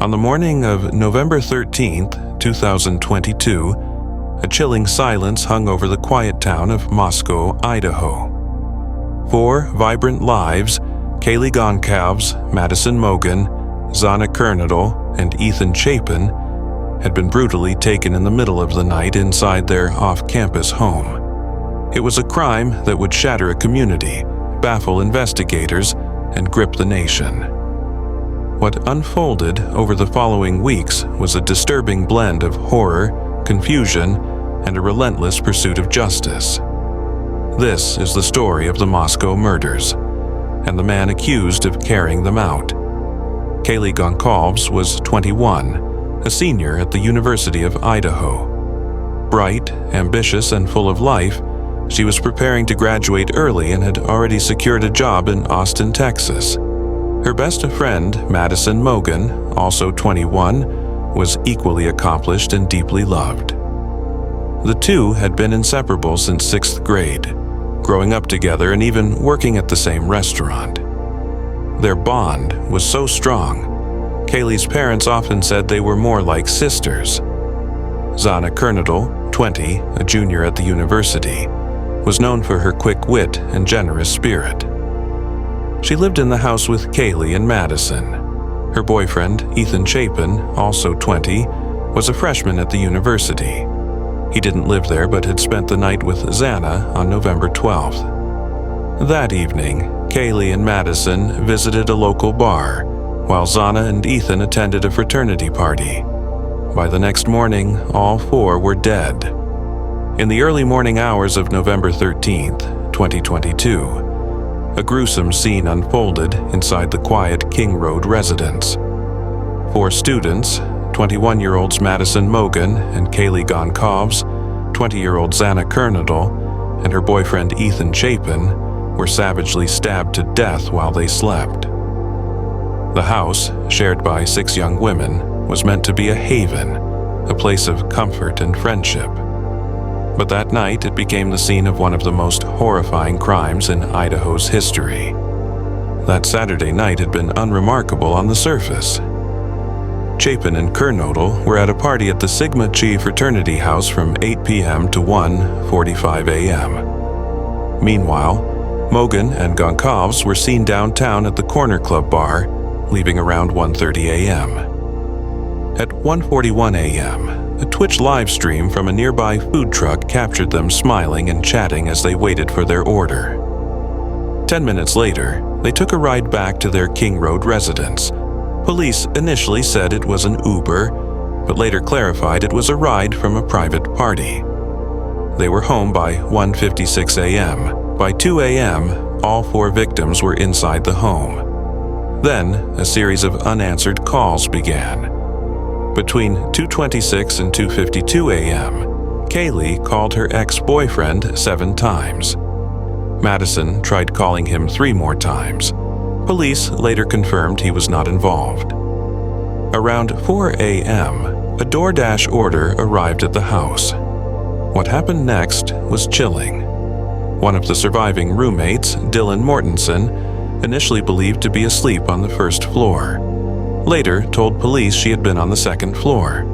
On the morning of November 13th, 2022, a chilling silence hung over the quiet town of Moscow, Idaho. 4 vibrant lives, Kaylee Goncalves, Madison Mogen, Zana Kernodle, and Ethan Chapin, had been brutally taken in the middle of the night inside their off-campus home. It was a crime that would shatter a community, baffle investigators, and grip the nation. What unfolded over the following weeks was a disturbing blend of horror, confusion, and a relentless pursuit of justice. This is the story of the Moscow murders, and the man accused of carrying them out. Kaylee Goncalves was 21, a senior at the University of Idaho. Bright, ambitious, and full of life, she was preparing to graduate early and had already secured a job in Austin, Texas. Her best friend, Madison Mogen, also 21, was equally accomplished and deeply loved. The two had been inseparable since 6th grade, growing up together and even working at the same restaurant. Their bond was so strong, Kaylee's parents often said they were more like sisters. Zana Kernodle, 20, a junior at the university, was known for her quick wit and generous spirit. She lived in the house with Kaylee and Madison. Her boyfriend, Ethan Chapin, also 20, was a freshman at the university. He didn't live there but had spent the night with Zana on November 12th. That evening, Kaylee and Madison visited a local bar, while Zana and Ethan attended a fraternity party. By the next morning, all 4 were dead. In the early morning hours of November 13th, 2022, a gruesome scene unfolded inside the quiet King Road residence. 4 students, 21-year-olds Madison Mogen and Kaylee Goncalves, 20-year-old Zana Kernodle, and her boyfriend Ethan Chapin, were savagely stabbed to death while they slept. The house, shared by 6 young women, was meant to be a haven, a place of comfort and friendship. But that night it became the scene of one of the most horrifying crimes in Idaho's history. That Saturday night had been unremarkable on the surface. Chapin and Kernodle were at a party at the Sigma Chi fraternity house from 8 p.m. to 1:45 a.m. Meanwhile, Mogen and Goncalves were seen downtown at the Corner Club bar, leaving around 1:30 a.m. At 1:41 a.m., a Twitch live stream from a nearby food truck captured them smiling and chatting as they waited for their order. 10 minutes later, they took a ride back to their King Road residence. Police initially said it was an Uber, but later clarified it was a ride from a private party. They were home by 1:56 a.m. By 2 a.m., all 4 victims were inside the home. Then, a series of unanswered calls began. Between 2:26 and 2:52 a.m., Kaylee called her ex-boyfriend 7 times. Madison tried calling him 3 more times. Police later confirmed he was not involved. Around 4 a.m., a DoorDash order arrived at the house. What happened next was chilling. One of the surviving roommates, Dylan Mortensen, initially believed to be asleep on the first floor. Later told police she had been on the second floor.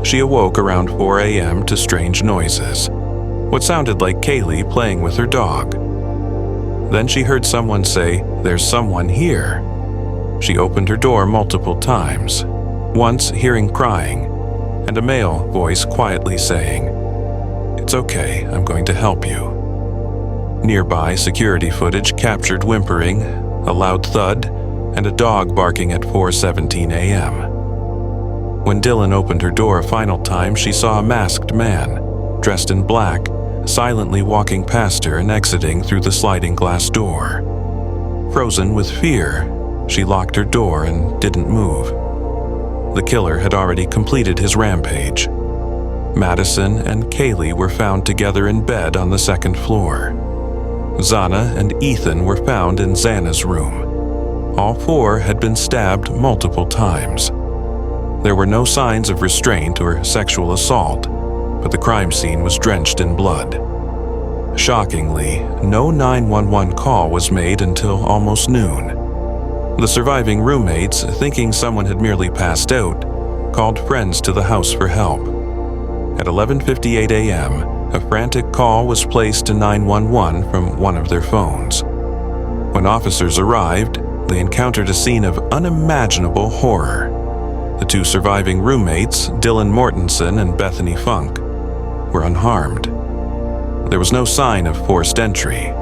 She awoke around 4 a.m. to strange noises, what sounded like Kaylee playing with her dog. Then she heard someone say, "There's someone here." She opened her door multiple times, once hearing crying, and a male voice quietly saying, "It's okay, I'm going to help you." Nearby security footage captured whimpering, a loud thud, and a dog barking at 4:17 a.m. When Dylan opened her door a final time, she saw a masked man, dressed in black, silently walking past her and exiting through the sliding glass door. Frozen with fear, she locked her door and didn't move. The killer had already completed his rampage. Madison and Kaylee were found together in bed on the second floor. Zana and Ethan were found in Zana's room. All 4 had been stabbed multiple times. There were no signs of restraint or sexual assault, but the crime scene was drenched in blood. Shockingly, no 911 call was made until almost noon. The surviving roommates, thinking someone had merely passed out, called friends to the house for help. At 11:58 a.m., a frantic call was placed to 911 from one of their phones. When officers arrived, they encountered a scene of unimaginable horror. The two surviving roommates, Dylan Mortensen and Bethany Funk, were unharmed. There was no sign of forced entry.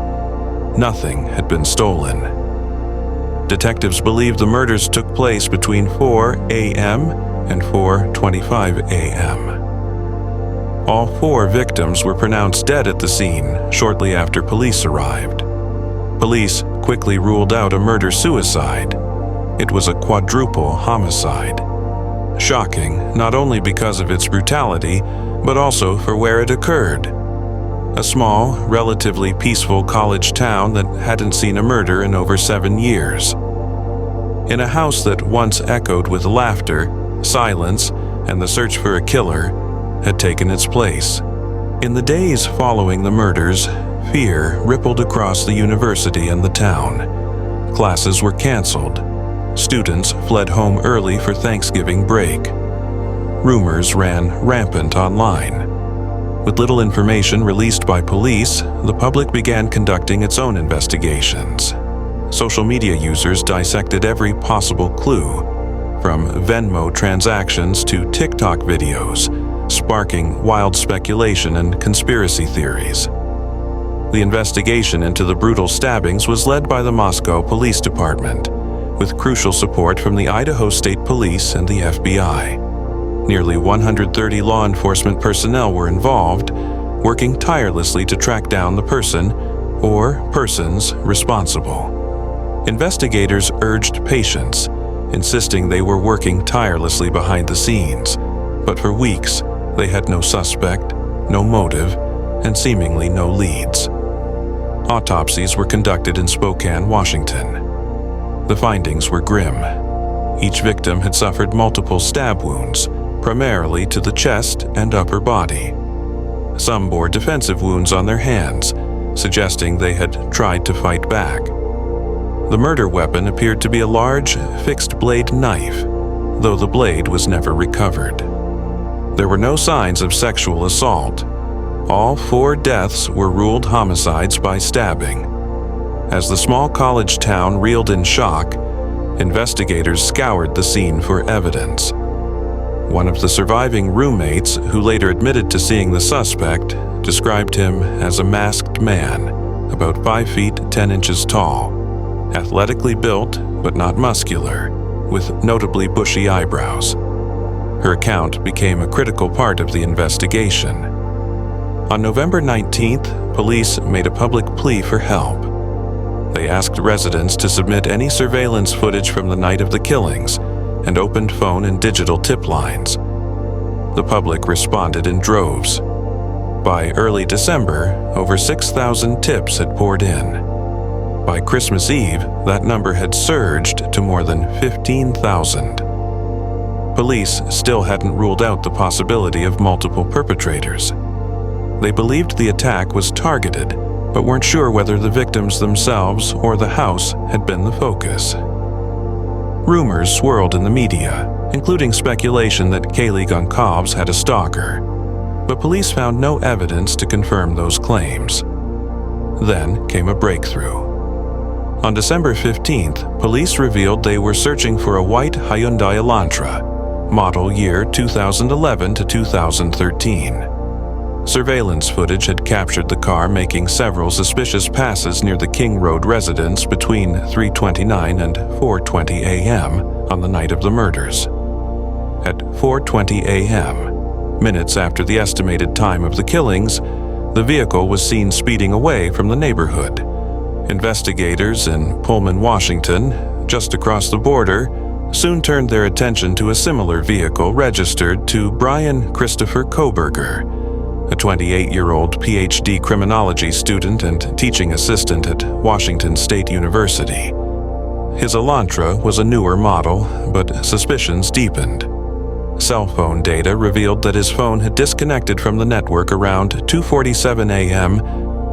Nothing had been stolen. Detectives believe the murders took place between 4 a.m. and 4:25 a.m. All four victims were pronounced dead at the scene shortly after police arrived. Police quickly ruled out a murder-suicide. It was a quadruple homicide. Shocking, not only because of its brutality, but also for where it occurred. A small, relatively peaceful college town that hadn't seen a murder in over 7 years. In a house that once echoed with laughter, silence, and the search for a killer had taken its place. In the days following the murders, fear rippled across the university and the town. Classes were canceled. Students fled home early for Thanksgiving break. Rumors ran rampant online. With little information released by police, the public began conducting its own investigations. Social media users dissected every possible clue, from Venmo transactions to TikTok videos, sparking wild speculation and conspiracy theories. The investigation into the brutal stabbings was led by the Moscow Police Department, with crucial support from the Idaho State Police and the FBI. Nearly 130 law enforcement personnel were involved, working tirelessly to track down the person or persons responsible. Investigators urged patience, insisting they were working tirelessly behind the scenes, but for weeks they had no suspect, no motive, and seemingly no leads. Autopsies were conducted in Spokane, Washington. The findings were grim. Each victim had suffered multiple stab wounds, primarily to the chest and upper body. Some bore defensive wounds on their hands, suggesting they had tried to fight back. The murder weapon appeared to be a large, fixed-blade knife, though the blade was never recovered. There were no signs of sexual assault. All 4 deaths were ruled homicides by stabbing. As the small college town reeled in shock, investigators scoured the scene for evidence. One of the surviving roommates, who later admitted to seeing the suspect, described him as a masked man, about 5 feet 10 inches tall, athletically built but not muscular, with notably bushy eyebrows. Her account became a critical part of the investigation. On November 19th, police made a public plea for help. They asked residents to submit any surveillance footage from the night of the killings and opened phone and digital tip lines. The public responded in droves. By early December, over 6,000 tips had poured in. By Christmas Eve, that number had surged to more than 15,000. Police still hadn't ruled out the possibility of multiple perpetrators. They believed the attack was targeted, but weren't sure whether the victims themselves or the house had been the focus. Rumors swirled in the media, including speculation that Kaylee Goncalves had a stalker, but police found no evidence to confirm those claims. Then came a breakthrough. On December 15th, police revealed they were searching for a white Hyundai Elantra, model year 2011 to 2013. Surveillance footage had captured the car making several suspicious passes near the King Road residence between 3:29 and 4:20 a.m. on the night of the murders. At 4:20 a.m., minutes after the estimated time of the killings, the vehicle was seen speeding away from the neighborhood. Investigators in Pullman, Washington, just across the border, soon turned their attention to a similar vehicle registered to Brian Christopher Koberger, a 28-year-old PhD criminology student and teaching assistant at Washington State University. His Elantra was a newer model, but suspicions deepened. Cell phone data revealed that his phone had disconnected from the network around 2:47 a.m.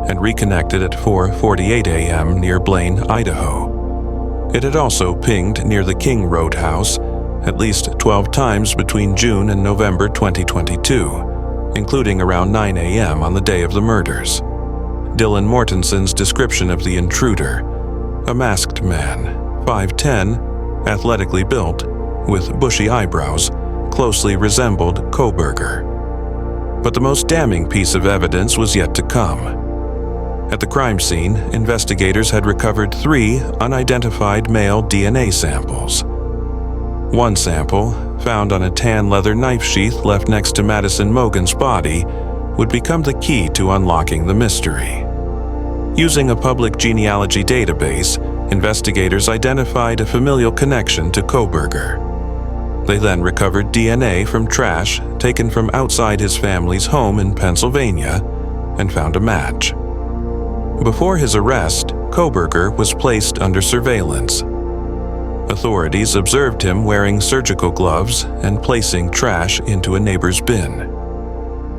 and reconnected at 4:48 a.m. near Blaine, Idaho. It had also pinged near the King Road house at least 12 times between June and November 2022, including around 9 a.m. on the day of the murders. Dylan Mortenson's description of the intruder, a masked man, 5'10", athletically built, with bushy eyebrows, closely resembled Kohberger. But the most damning piece of evidence was yet to come. At the crime scene, investigators had recovered 3 unidentified male DNA samples. One sample, found on a tan leather knife sheath left next to Madison Mogen's body, would become the key to unlocking the mystery. Using a public genealogy database, investigators identified a familial connection to Kohberger. They then recovered DNA from trash taken from outside his family's home in Pennsylvania and found a match. Before his arrest, Kohberger was placed under surveillance. Authorities observed him wearing surgical gloves and placing trash into a neighbor's bin.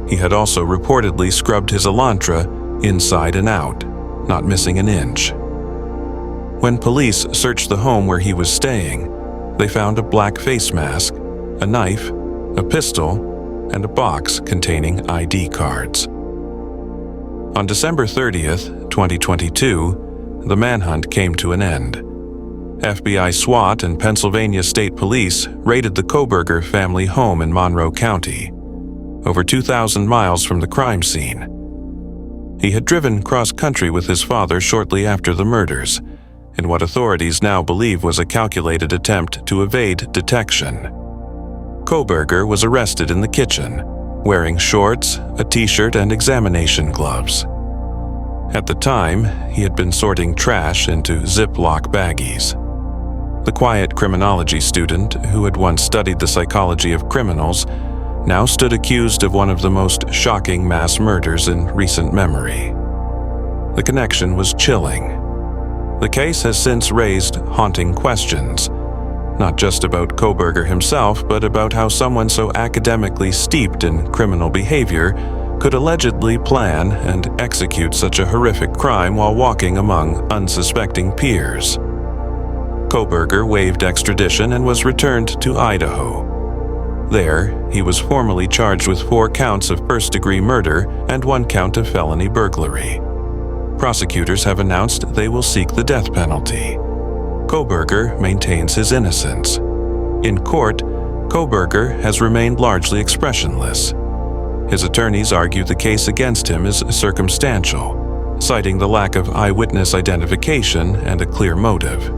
He had also reportedly scrubbed his Elantra inside and out, not missing an inch. When police searched the home where he was staying, they found a black face mask, a knife, a pistol, and a box containing ID cards. On December 30th, 2022, the manhunt came to an end. FBI SWAT and Pennsylvania State Police raided the Kohberger family home in Monroe County, over 2,000 miles from the crime scene. He had driven cross-country with his father shortly after the murders, in what authorities now believe was a calculated attempt to evade detection. Kohberger was arrested in the kitchen, wearing shorts, a t-shirt, and examination gloves. At the time, he had been sorting trash into Ziploc baggies. The quiet criminology student, who had once studied the psychology of criminals, now stood accused of one of the most shocking mass murders in recent memory. The connection was chilling. The case has since raised haunting questions, not just about Kohberger himself, but about how someone so academically steeped in criminal behavior could allegedly plan and execute such a horrific crime while walking among unsuspecting peers. Kohberger waived extradition and was returned to Idaho. There, he was formally charged with 4 counts of first-degree murder and 1 count of felony burglary. Prosecutors have announced they will seek the death penalty. Kohberger maintains his innocence. In court, Kohberger has remained largely expressionless. His attorneys argue the case against him is circumstantial, citing the lack of eyewitness identification and a clear motive.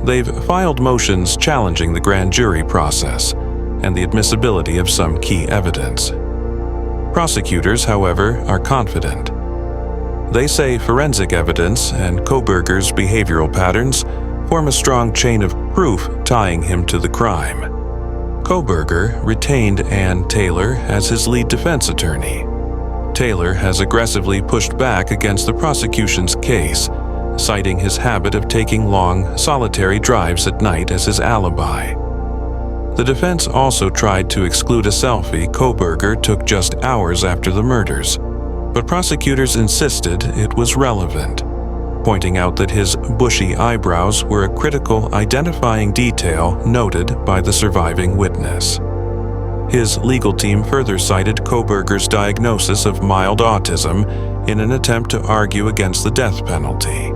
They've filed motions challenging the grand jury process and the admissibility of some key evidence. Prosecutors, however, are confident. They say forensic evidence and Kohberger's behavioral patterns form a strong chain of proof tying him to the crime. Kohberger retained Ann Taylor as his lead defense attorney. Taylor has aggressively pushed back against the prosecution's case, citing his habit of taking long, solitary drives at night as his alibi. The defense also tried to exclude a selfie Kohberger took just hours after the murders, but prosecutors insisted it was relevant, pointing out that his bushy eyebrows were a critical identifying detail noted by the surviving witness. His legal team further cited Kohberger's diagnosis of mild autism in an attempt to argue against the death penalty.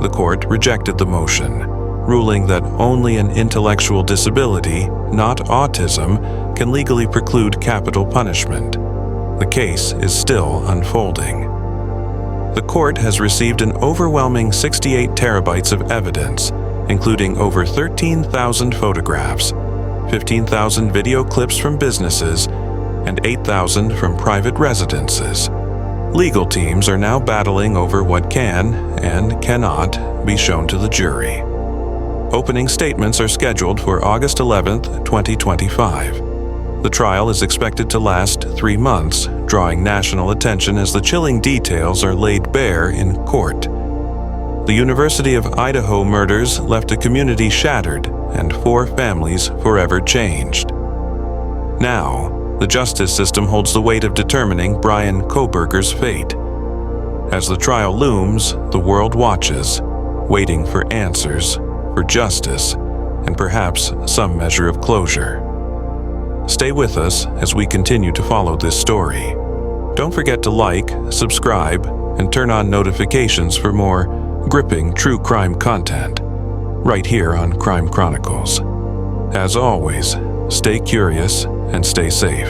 The court rejected the motion, ruling that only an intellectual disability, not autism, can legally preclude capital punishment. The case is still unfolding. The court has received an overwhelming 68 terabytes of evidence, including over 13,000 photographs, 15,000 video clips from businesses, and 8,000 from private residences. Legal teams are now battling over what can and cannot be shown to the jury. Opening statements are scheduled for August 11, 2025. The trial is expected to last 3 months, drawing national attention as the chilling details are laid bare in court. The University of Idaho murders left a community shattered and 4 families forever changed. Now, the justice system holds the weight of determining Brian Kohberger's fate. As the trial looms, the world watches, waiting for answers for justice and perhaps some measure of closure. Stay with us as we continue to follow this story. Don't forget to like, subscribe, and turn on notifications for more gripping true crime content right here on Crime Chronicles. As always, stay curious and stay safe.